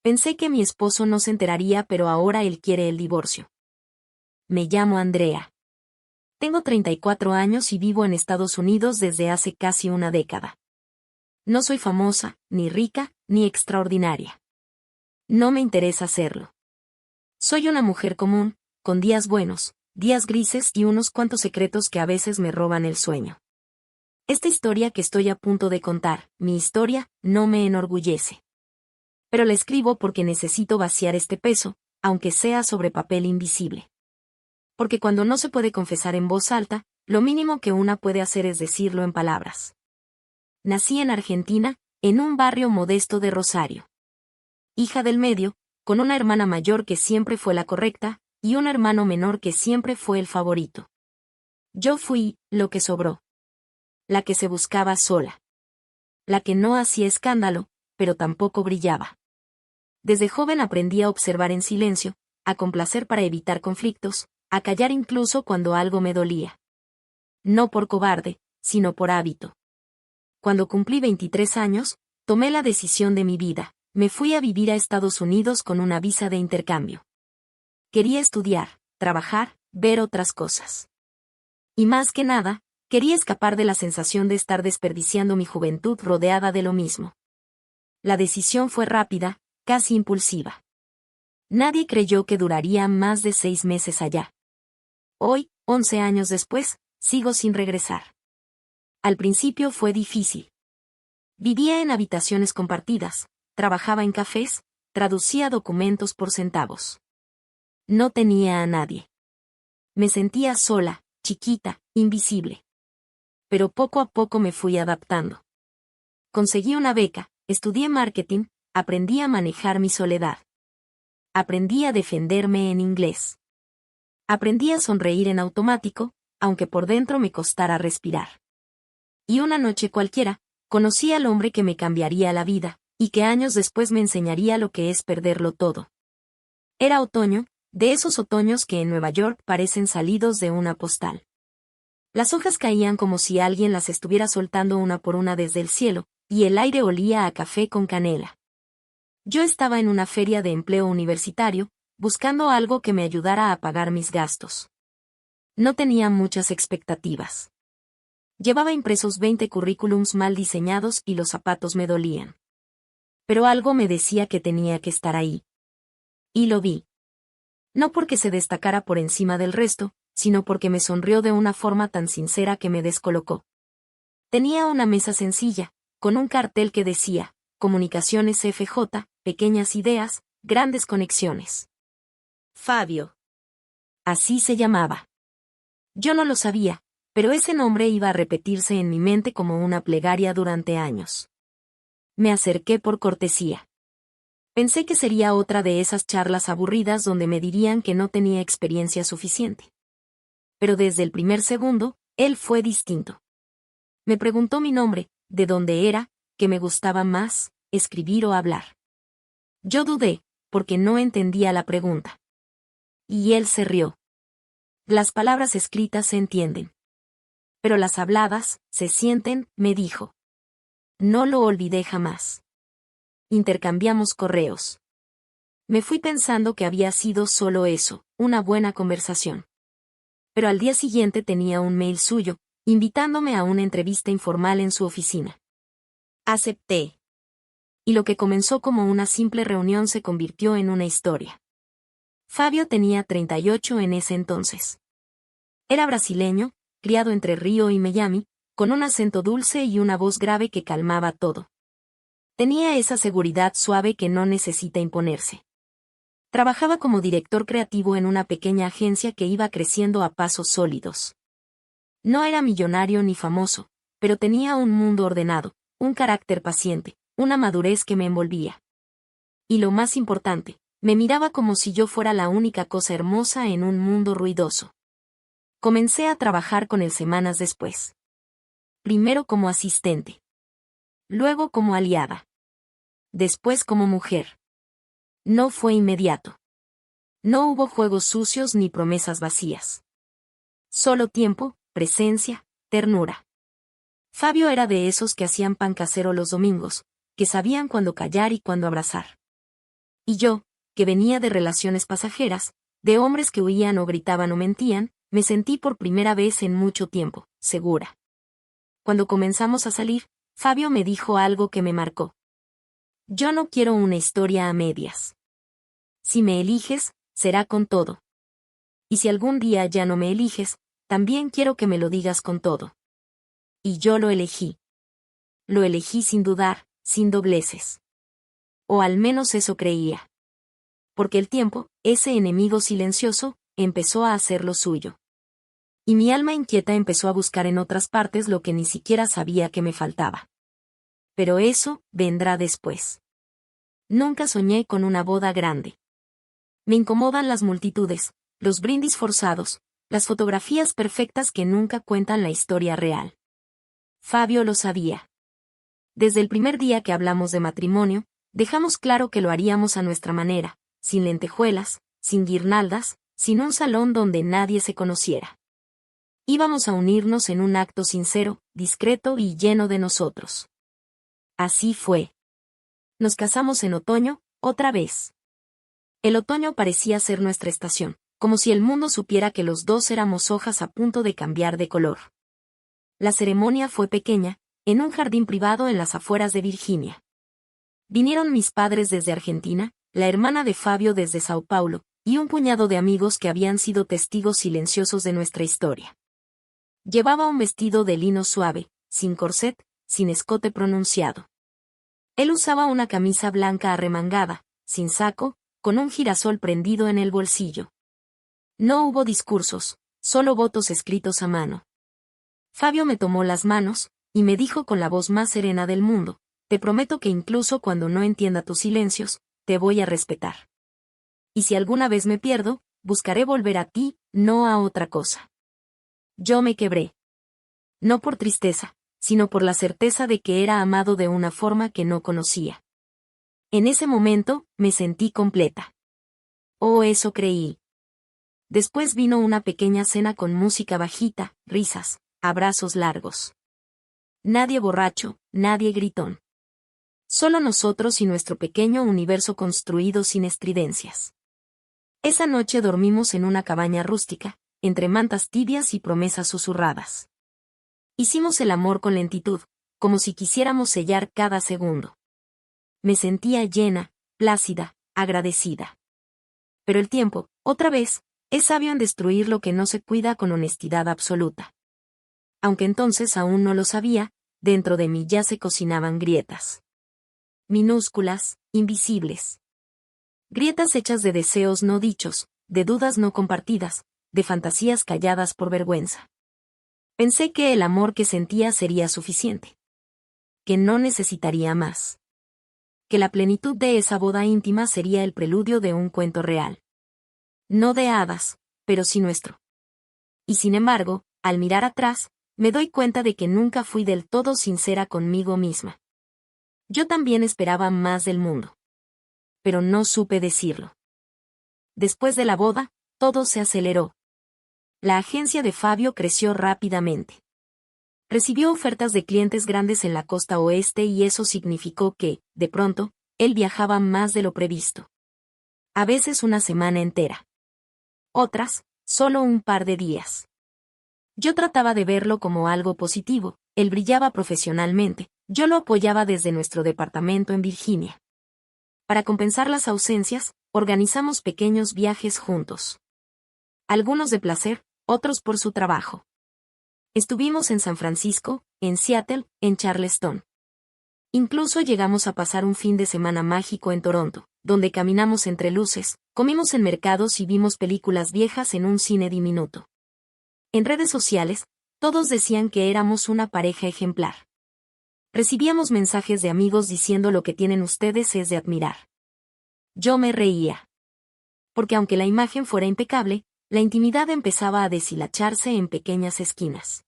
Pensé que mi esposo no se enteraría, pero ahora él quiere el divorcio. Me llamo Andrea. Tengo 34 años y vivo en Estados Unidos desde hace casi una década. No soy famosa, ni rica, ni extraordinaria. No me interesa serlo. Soy una mujer común, con días buenos, días grises y unos cuantos secretos que a veces me roban el sueño. Esta historia que estoy a punto de contar, mi historia, no me enorgullece. Pero la escribo porque necesito vaciar este peso, aunque sea sobre papel invisible. Porque cuando no se puede confesar en voz alta, lo mínimo que una puede hacer es decirlo en palabras. Nací en Argentina, en un barrio modesto de Rosario. Hija del medio, con una hermana mayor que siempre fue la correcta, y un hermano menor que siempre fue el favorito. Yo fui, lo que sobró. La que se buscaba sola. La que no hacía escándalo, pero tampoco brillaba. Desde joven aprendí a observar en silencio, a complacer para evitar conflictos, a callar incluso cuando algo me dolía. No por cobarde, sino por hábito. Cuando cumplí 23 años, tomé la decisión de mi vida, me fui a vivir a Estados Unidos con una visa de intercambio. Quería estudiar, trabajar, ver otras cosas. Y más que nada, quería escapar de la sensación de estar desperdiciando mi juventud rodeada de lo mismo. La decisión fue rápida, casi impulsiva. Nadie creyó que duraría más de 6 meses allá. Hoy, 11 años después, sigo sin regresar. Al principio fue difícil. Vivía en habitaciones compartidas, trabajaba en cafés, traducía documentos por centavos. No tenía a nadie. Me sentía sola, chiquita, invisible. Pero poco a poco me fui adaptando. Conseguí una beca, estudié marketing, aprendí a manejar mi soledad. Aprendí a defenderme en inglés. Aprendí a sonreír en automático, aunque por dentro me costara respirar. Y una noche cualquiera, conocí al hombre que me cambiaría la vida, y que años después me enseñaría lo que es perderlo todo. Era otoño, de esos otoños que en Nueva York parecen salidos de una postal. Las hojas caían como si alguien las estuviera soltando una por una desde el cielo, y el aire olía a café con canela. Yo estaba en una feria de empleo universitario, buscando algo que me ayudara a pagar mis gastos. No tenía muchas expectativas. Llevaba impresos 20 currículums mal diseñados y los zapatos me dolían. Pero algo me decía que tenía que estar ahí. Y lo vi. No porque se destacara por encima del resto, sino porque me sonrió de una forma tan sincera que me descolocó. Tenía una mesa sencilla, con un cartel que decía, Comunicaciones FJ, pequeñas ideas, grandes conexiones. Fabio. Así se llamaba. Yo no lo sabía, pero ese nombre iba a repetirse en mi mente como una plegaria durante años. Me acerqué por cortesía. Pensé que sería otra de esas charlas aburridas donde me dirían que no tenía experiencia suficiente. Pero desde el primer segundo, él fue distinto. Me preguntó mi nombre, de dónde era, qué me gustaba más, escribir o hablar. Yo dudé, porque no entendía la pregunta. Y él se rió. Las palabras escritas se entienden. Pero las habladas, se sienten, me dijo. No lo olvidé jamás. Intercambiamos correos. Me fui pensando que había sido solo eso, una buena conversación. Pero al día siguiente tenía un mail suyo, invitándome a una entrevista informal en su oficina. Acepté. Y lo que comenzó como una simple reunión se convirtió en una historia. Fabio tenía 38 en ese entonces. Era brasileño, criado entre Río y Miami, con un acento dulce y una voz grave que calmaba todo. Tenía esa seguridad suave que no necesita imponerse. Trabajaba como director creativo en una pequeña agencia que iba creciendo a pasos sólidos. No era millonario ni famoso, pero tenía un mundo ordenado, un carácter paciente, una madurez que me envolvía. Y lo más importante, me miraba como si yo fuera la única cosa hermosa en un mundo ruidoso. Comencé a trabajar con él semanas después. Primero como asistente. Luego como aliada. Después como mujer. No fue inmediato. No hubo juegos sucios ni promesas vacías. Solo tiempo, presencia, ternura. Fabio era de esos que hacían pan casero los domingos, que sabían cuándo callar y cuándo abrazar. Y yo, que venía de relaciones pasajeras, de hombres que huían o gritaban o mentían, me sentí por primera vez en mucho tiempo, segura. Cuando comenzamos a salir, Fabio me dijo algo que me marcó. Yo no quiero una historia a medias. Si me eliges, será con todo. Y si algún día ya no me eliges, también quiero que me lo digas con todo. Y yo lo elegí. Lo elegí sin dudar, sin dobleces. O al menos eso creía. Porque el tiempo, ese enemigo silencioso, empezó a hacer lo suyo. Y mi alma inquieta empezó a buscar en otras partes lo que ni siquiera sabía que me faltaba. Pero eso vendrá después. Nunca soñé con una boda grande. Me incomodan las multitudes, los brindis forzados, las fotografías perfectas que nunca cuentan la historia real. Fabio lo sabía. Desde el primer día que hablamos de matrimonio, dejamos claro que lo haríamos a nuestra manera, sin lentejuelas, sin guirnaldas, sin un salón donde nadie se conociera. Íbamos a unirnos en un acto sincero, discreto y lleno de nosotros. Así fue. Nos casamos en otoño, otra vez. El otoño parecía ser nuestra estación, como si el mundo supiera que los dos éramos hojas a punto de cambiar de color. La ceremonia fue pequeña, en un jardín privado en las afueras de Virginia. Vinieron mis padres desde Argentina, la hermana de Fabio desde Sao Paulo, y un puñado de amigos que habían sido testigos silenciosos de nuestra historia. Llevaba un vestido de lino suave, sin corset, sin escote pronunciado. Él usaba una camisa blanca arremangada, sin saco, con un girasol prendido en el bolsillo. No hubo discursos, solo votos escritos a mano. Fabio me tomó las manos, y me dijo con la voz más serena del mundo, te prometo que incluso cuando no entienda tus silencios, te voy a respetar. Y si alguna vez me pierdo, buscaré volver a ti, no a otra cosa. Yo me quebré. No por tristeza, sino por la certeza de que era amado de una forma que no conocía. En ese momento, me sentí completa. Oh, eso creí. Después vino una pequeña cena con música bajita, risas, abrazos largos. Nadie borracho, nadie gritón. Solo nosotros y nuestro pequeño universo construido sin estridencias. Esa noche dormimos en una cabaña rústica, entre mantas tibias y promesas susurradas. Hicimos el amor con lentitud, como si quisiéramos sellar cada segundo. Me sentía llena, plácida, agradecida. Pero el tiempo, otra vez, es sabio en destruir lo que no se cuida con honestidad absoluta. Aunque entonces aún no lo sabía, dentro de mí ya se cocinaban grietas. Minúsculas, invisibles. Grietas hechas de deseos no dichos, de dudas no compartidas, de fantasías calladas por vergüenza. Pensé que el amor que sentía sería suficiente. Que no necesitaría más. Que la plenitud de esa boda íntima sería el preludio de un cuento real. No de hadas, pero sí nuestro. Y sin embargo, al mirar atrás, me doy cuenta de que nunca fui del todo sincera conmigo misma. Yo también esperaba más del mundo. Pero no supe decirlo. Después de la boda, todo se aceleró. La agencia de Fabio creció rápidamente. Recibió ofertas de clientes grandes en la costa oeste y eso significó que, de pronto, él viajaba más de lo previsto. A veces una semana entera. Otras, solo un par de días. Yo trataba de verlo como algo positivo, él brillaba profesionalmente, yo lo apoyaba desde nuestro departamento en Virginia. Para compensar las ausencias, organizamos pequeños viajes juntos. Algunos de placer, otros por su trabajo. Estuvimos en San Francisco, en Seattle, en Charleston. Incluso llegamos a pasar un fin de semana mágico en Toronto, donde caminamos entre luces, comimos en mercados y vimos películas viejas en un cine diminuto. En redes sociales, todos decían que éramos una pareja ejemplar. Recibíamos mensajes de amigos diciendo lo que tienen ustedes es de admirar. Yo me reía. Porque aunque la imagen fuera impecable, la intimidad empezaba a deshilacharse en pequeñas esquinas.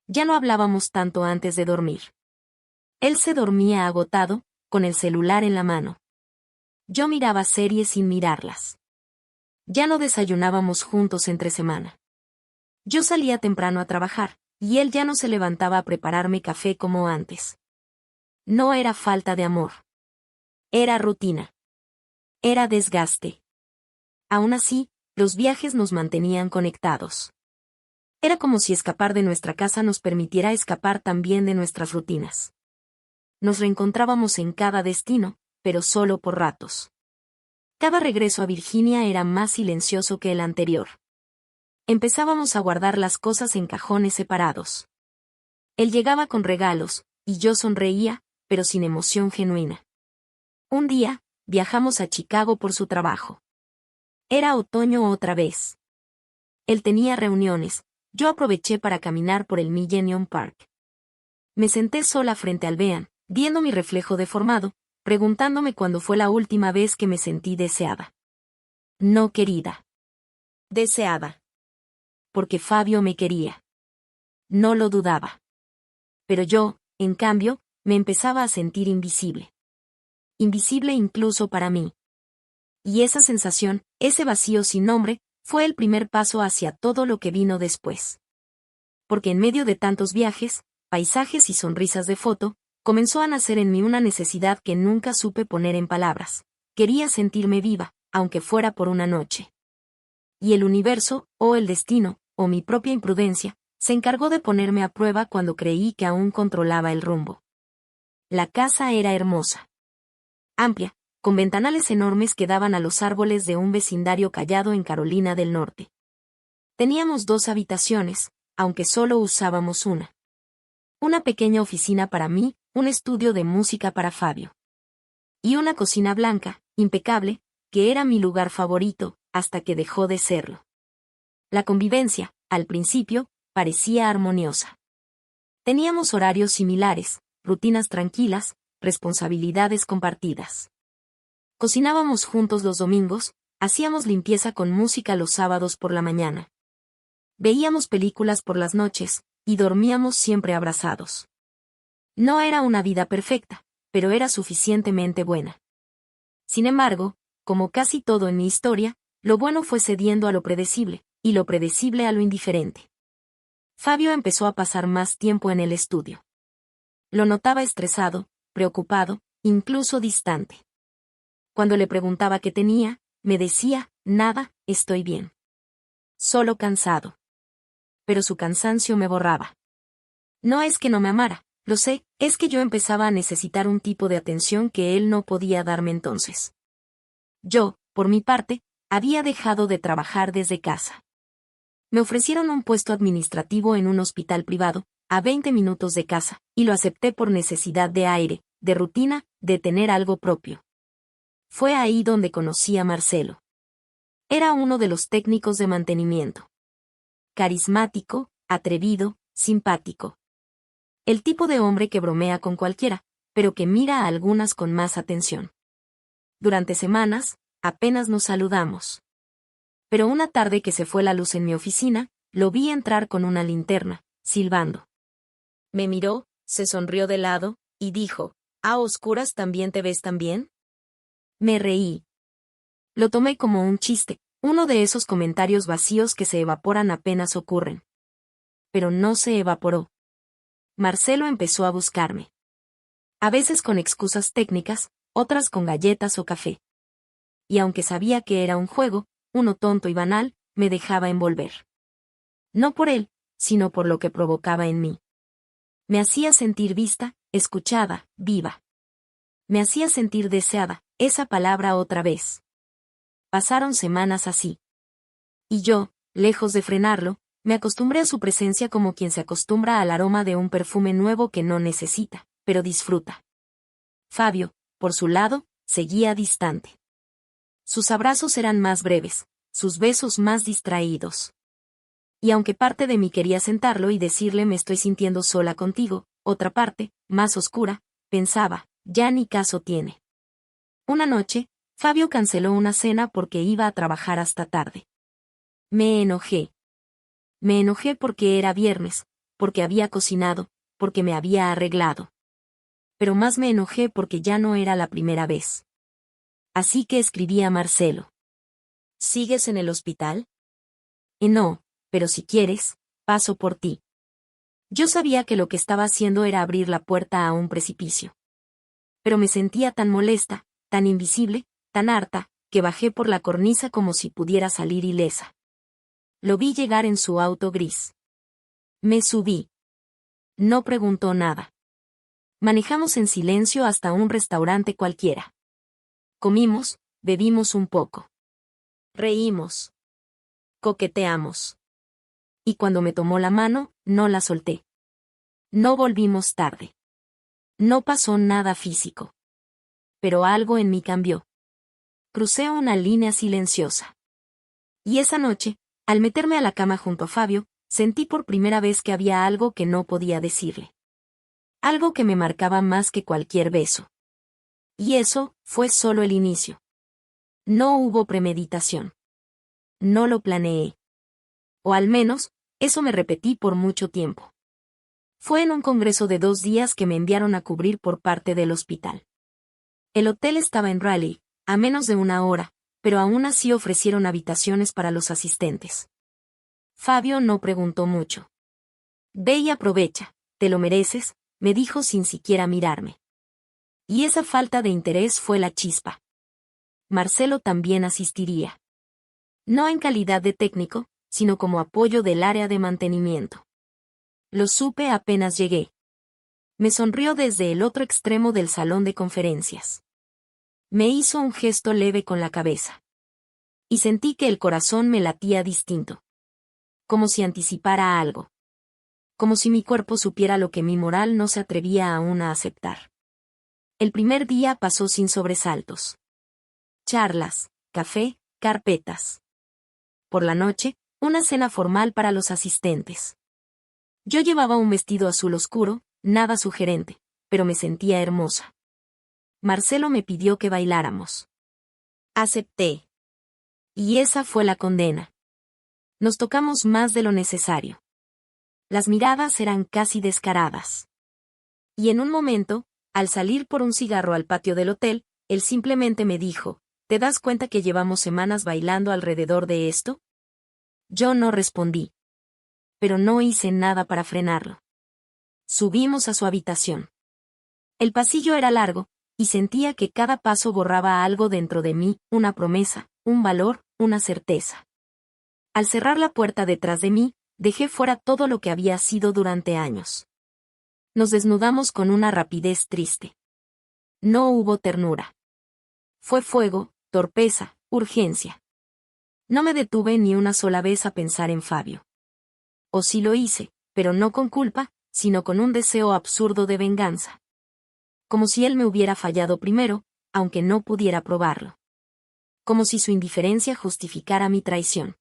Ya no hablábamos tanto antes de dormir. Él se dormía agotado, con el celular en la mano. Yo miraba series sin mirarlas. Ya no desayunábamos juntos entre semana. Yo salía temprano a trabajar, y él ya no se levantaba a prepararme café como antes. No era falta de amor. Era rutina. Era desgaste. Aún así, los viajes nos mantenían conectados. Era como si escapar de nuestra casa nos permitiera escapar también de nuestras rutinas. Nos reencontrábamos en cada destino, pero solo por ratos. Cada regreso a Virginia era más silencioso que el anterior. Empezábamos a guardar las cosas en cajones separados. Él llegaba con regalos, y yo sonreía, pero sin emoción genuina. Un día, viajamos a Chicago por su trabajo. Era otoño otra vez. Él tenía reuniones, yo aproveché para caminar por el Millennium Park. Me senté sola frente al Bean, viendo mi reflejo deformado, preguntándome cuándo fue la última vez que me sentí deseada. No querida. Deseada. Porque Fabio me quería. No lo dudaba. Pero yo, en cambio, me empezaba a sentir invisible. Invisible incluso para mí. Y esa sensación, ese vacío sin nombre, fue el primer paso hacia todo lo que vino después. Porque en medio de tantos viajes, paisajes y sonrisas de foto, comenzó a nacer en mí una necesidad que nunca supe poner en palabras. Quería sentirme viva, aunque fuera por una noche. Y el universo, o el destino, o mi propia imprudencia, se encargó de ponerme a prueba cuando creí que aún controlaba el rumbo. La casa era hermosa. Amplia, con ventanales enormes que daban a los árboles de un vecindario callado en Carolina del Norte. Teníamos 2 habitaciones, aunque solo usábamos una. Una pequeña oficina para mí, un estudio de música para Fabio. Y una cocina blanca, impecable, que era mi lugar favorito, hasta que dejó de serlo. La convivencia, al principio, parecía armoniosa. Teníamos horarios similares, rutinas tranquilas, responsabilidades compartidas. Cocinábamos juntos los domingos, hacíamos limpieza con música los sábados por la mañana. Veíamos películas por las noches, y dormíamos siempre abrazados. No era una vida perfecta, pero era suficientemente buena. Sin embargo, como casi todo en mi historia, lo bueno fue cediendo a lo predecible, y lo predecible a lo indiferente. Fabio empezó a pasar más tiempo en el estudio. Lo notaba estresado, preocupado, incluso distante. Cuando le preguntaba qué tenía, me decía, nada, estoy bien. Solo cansado. Pero su cansancio me borraba. No es que no me amara, lo sé, es que yo empezaba a necesitar un tipo de atención que él no podía darme entonces. Yo, por mi parte, había dejado de trabajar desde casa. Me ofrecieron un puesto administrativo en un hospital privado, a 20 minutos de casa, y lo acepté por necesidad de aire, de rutina, de tener algo propio. Fue ahí donde conocí a Marcelo. Era uno de los técnicos de mantenimiento. Carismático, atrevido, simpático. El tipo de hombre que bromea con cualquiera, pero que mira a algunas con más atención. Durante semanas, apenas nos saludamos. Pero una tarde que se fue la luz en mi oficina, lo vi entrar con una linterna, silbando. Me miró, se sonrió de lado, y dijo, ¿a oscuras también te ves tan bien? Me reí. Lo tomé como un chiste, uno de esos comentarios vacíos que se evaporan apenas ocurren. Pero no se evaporó. Marcelo empezó a buscarme. A veces con excusas técnicas, otras con galletas o café. Y aunque sabía que era un juego, uno tonto y banal, me dejaba envolver. No por él, sino por lo que provocaba en mí. Me hacía sentir vista, escuchada, viva. Me hacía sentir deseada, esa palabra otra vez. Pasaron semanas así. Y yo, lejos de frenarlo, me acostumbré a su presencia como quien se acostumbra al aroma de un perfume nuevo que no necesita, pero disfruta. Fabio, por su lado, seguía distante. Sus abrazos eran más breves, sus besos más distraídos. Y aunque parte de mí quería sentarlo y decirle me estoy sintiendo sola contigo, otra parte, más oscura, pensaba, ya ni caso tiene. Una noche, Fabio canceló una cena porque iba a trabajar hasta tarde. Me enojé. Me enojé porque era viernes, porque había cocinado, porque me había arreglado. Pero más me enojé porque ya no era la primera vez. Así que escribí a Marcelo. ¿Sigues en el hospital? No, pero si quieres, paso por ti. Yo sabía que lo que estaba haciendo era abrir la puerta a un precipicio. Pero me sentía tan molesta, tan invisible, tan harta, que bajé por la cornisa como si pudiera salir ilesa. Lo vi llegar en su auto gris. Me subí. No preguntó nada. Manejamos en silencio hasta un restaurante cualquiera. Comimos, bebimos un poco. Reímos. Coqueteamos. Y cuando me tomó la mano, no la solté. No volvimos tarde. No pasó nada físico. Pero algo en mí cambió. Crucé una línea silenciosa. Y esa noche, al meterme a la cama junto a Fabio, sentí por primera vez que había algo que no podía decirle. Algo que me marcaba más que cualquier beso. Y eso fue solo el inicio. No hubo premeditación. No lo planeé. O al menos, eso me repetí por mucho tiempo. Fue en un congreso de 2 días que me enviaron a cubrir por parte del hospital. El hotel estaba en Raleigh, a menos de 1 hora, pero aún así ofrecieron habitaciones para los asistentes. Fabio no preguntó mucho. Ve y aprovecha, te lo mereces, me dijo sin siquiera mirarme. Y esa falta de interés fue la chispa. Marcelo también asistiría. No en calidad de técnico, sino como apoyo del área de mantenimiento. Lo supe apenas llegué. Me sonrió desde el otro extremo del salón de conferencias. Me hizo un gesto leve con la cabeza. Y sentí que el corazón me latía distinto. Como si anticipara algo. Como si mi cuerpo supiera lo que mi moral no se atrevía aún a aceptar. El primer día pasó sin sobresaltos. Charlas, café, carpetas. Por la noche, una cena formal para los asistentes. Yo llevaba un vestido azul oscuro, nada sugerente, pero me sentía hermosa. Marcelo me pidió que bailáramos. Acepté. Y esa fue la condena. Nos tocamos más de lo necesario. Las miradas eran casi descaradas. Y en un momento, al salir por un cigarro al patio del hotel, él simplemente me dijo, ¿te das cuenta que llevamos semanas bailando alrededor de esto? Yo no respondí. Pero no hice nada para frenarlo. Subimos a su habitación. El pasillo era largo, y sentía que cada paso borraba algo dentro de mí, una promesa, un valor, una certeza. Al cerrar la puerta detrás de mí, dejé fuera todo lo que había sido durante años. Nos desnudamos con una rapidez triste. No hubo ternura. Fue fuego, torpeza, urgencia. No me detuve ni una sola vez a pensar en Fabio. O sí lo hice, pero no con culpa, sino con un deseo absurdo de venganza. Como si él me hubiera fallado primero, aunque no pudiera probarlo. Como si su indiferencia justificara mi traición.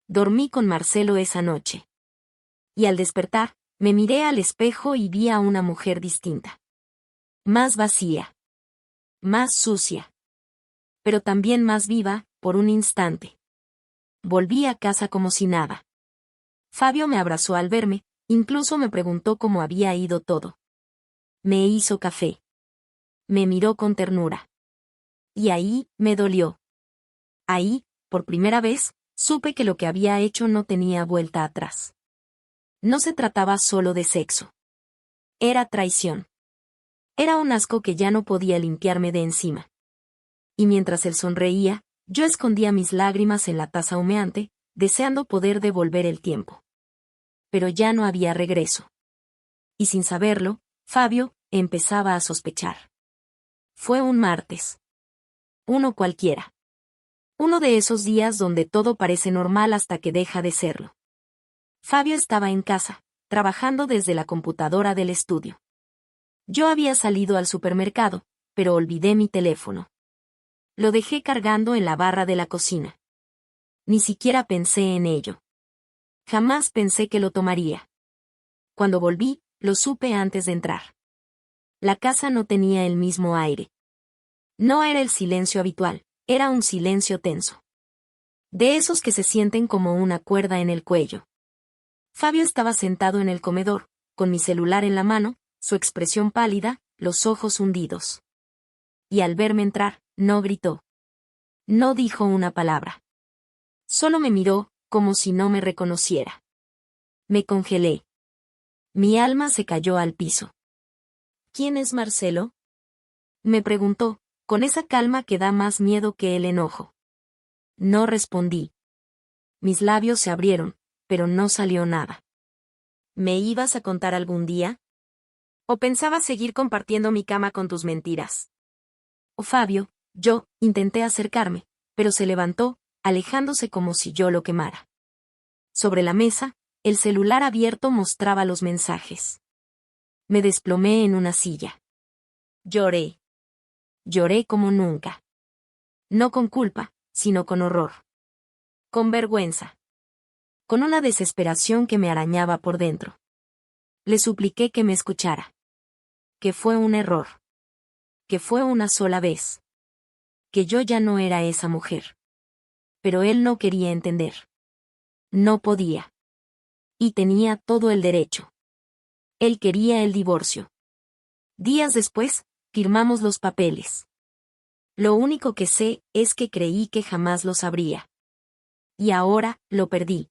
Dormí con Marcelo esa noche. Y al despertar, me miré al espejo y vi a una mujer distinta. Más vacía. Más sucia. Pero también más viva, por un instante. Volví a casa como si nada. Fabio me abrazó al verme, incluso me preguntó cómo había ido todo. Me hizo café. Me miró con ternura. Y ahí, me dolió. Ahí, por primera vez, supe que lo que había hecho no tenía vuelta atrás. No se trataba solo de sexo. Era traición. Era un asco que ya no podía limpiarme de encima. Y mientras él sonreía, yo escondía mis lágrimas en la taza humeante, deseando poder devolver el tiempo. Pero ya no había regreso. Y sin saberlo, Fabio empezaba a sospechar. Fue un martes. Uno cualquiera. Uno de esos días donde todo parece normal hasta que deja de serlo. Fabio estaba en casa, trabajando desde la computadora del estudio. Yo había salido al supermercado, pero olvidé mi teléfono. Lo dejé cargando en la barra de la cocina. Ni siquiera pensé en ello. Jamás pensé que lo tomaría. Cuando volví, lo supe antes de entrar. La casa no tenía el mismo aire. No era el silencio habitual, era un silencio tenso. De esos que se sienten como una cuerda en el cuello. Fabio estaba sentado en el comedor, con mi celular en la mano, su expresión pálida, los ojos hundidos. Y al verme entrar, no gritó. No dijo una palabra. Solo me miró, como si no me reconociera. Me congelé. Mi alma se cayó al piso. ¿Quién es Marcelo? Me preguntó, con esa calma que da más miedo que el enojo. No respondí. Mis labios se abrieron, pero no salió nada. ¿Me ibas a contar algún día? ¿O pensabas seguir compartiendo mi cama con tus mentiras? Oh, Fabio, yo intenté acercarme, pero se levantó, alejándose como si yo lo quemara. Sobre la mesa, el celular abierto mostraba los mensajes. Me desplomé en una silla. Lloré. Lloré como nunca. No con culpa, sino con horror. Con vergüenza. Con una desesperación que me arañaba por dentro. Le supliqué que me escuchara. Que fue un error. Que fue una sola vez. Que yo ya no era esa mujer. Pero él no quería entender. No podía. Y tenía todo el derecho. Él quería el divorcio. Días después, firmamos los papeles. Lo único que sé es que creí que jamás lo sabría. Y ahora, lo perdí.